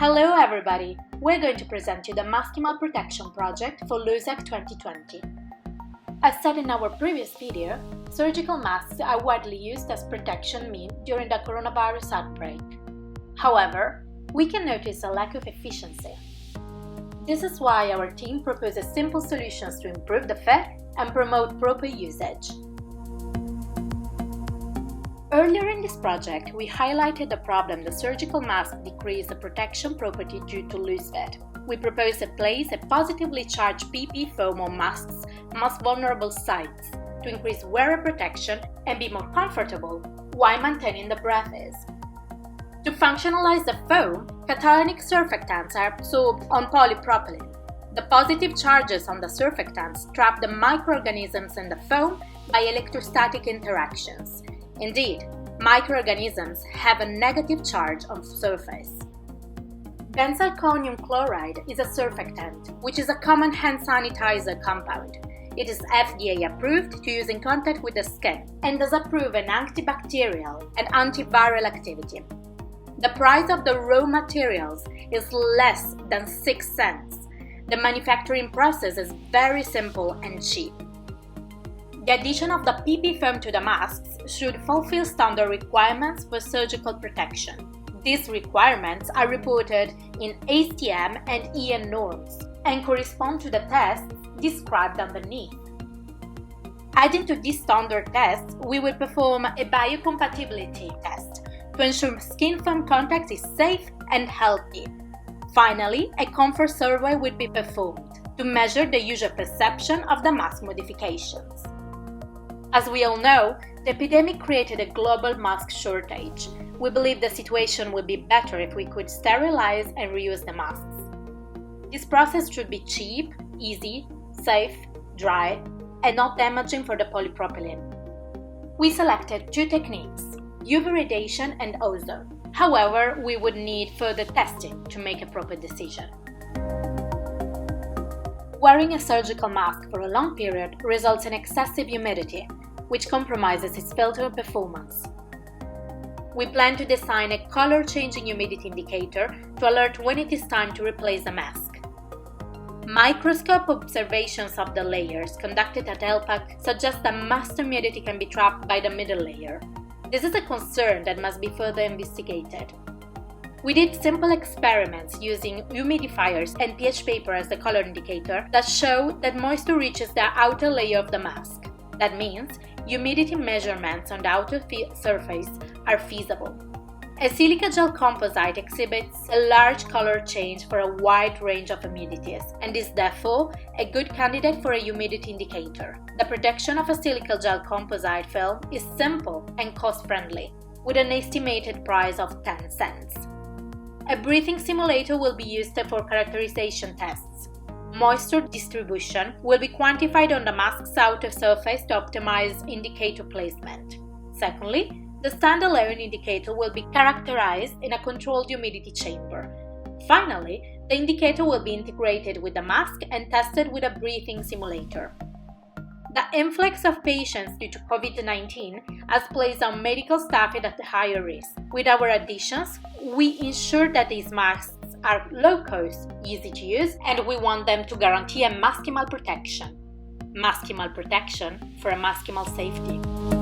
Hello everybody! We're going to present you the Maskimal Protection Project for LUSAC 2020. As said in our previous video, surgical masks are widely used as protection mean during the coronavirus outbreak. However, we can notice a lack of efficiency. This is why our team proposes simple solutions to improve the fit and promote proper usage. Earlier in this project, we highlighted the problem the surgical mask decrease the protection property due to loose fit. We propose to place a positively charged PP foam on masks' most vulnerable sites to increase wearer protection and be more comfortable while maintaining the breathes. To functionalize the foam, cationic surfactants are absorbed on polypropylene. The positive charges on the surfactants trap the microorganisms in the foam by electrostatic interactions. Indeed, microorganisms have a negative charge on the surface. Benzalkonium chloride is a surfactant, which is a common hand sanitizer compound. It is FDA approved to use in contact with the skin and does approve an antibacterial and antiviral activity. The price of the raw materials is less than 6 cents. The manufacturing process is very simple and cheap. The addition of the PP foam to the masks should fulfill standard requirements for surgical protection. These requirements are reported in ACM and EN norms and correspond to the tests described underneath. Adding to these standard tests, we will perform a biocompatibility test to ensure skin foam contact is safe and healthy. Finally, a comfort survey will be performed to measure the user perception of the mask modifications. As we all know, the epidemic created a global mask shortage. We believe the situation would be better if we could sterilize and reuse the masks. This process should be cheap, easy, safe, dry, and not damaging for the polypropylene. We selected two techniques, UV radiation and ozone. However, we would need further testing to make a proper decision. Wearing a surgical mask for a long period results in excessive humidity, which compromises its filter performance. We plan to design a color-changing humidity indicator to alert when it is time to replace the mask. Microscope observations of the layers conducted at LPAC suggest that most humidity can be trapped by the middle layer. This is a concern that must be further investigated. We did simple experiments using humidifiers and pH paper as the color indicator that show that moisture reaches the outer layer of the mask. That means humidity measurements on the outer surface are feasible. A silica gel composite exhibits a large color change for a wide range of humidities and is therefore a good candidate for a humidity indicator. The production of a silica gel composite film is simple and cost-friendly, with an estimated price of 10 cents. A breathing simulator will be used for characterization tests. Moisture distribution will be quantified on the mask's outer surface to optimize indicator placement. Secondly, the standalone indicator will be characterized in a controlled humidity chamber. Finally, the indicator will be integrated with the mask and tested with a breathing simulator. The influx of patients due to COVID-19 has placed our medical staff at a higher risk. With our additions, we ensure that these masks are low cost, easy to use, and we want them to guarantee a maskimal protection. Maskimal protection for a maskimal safety.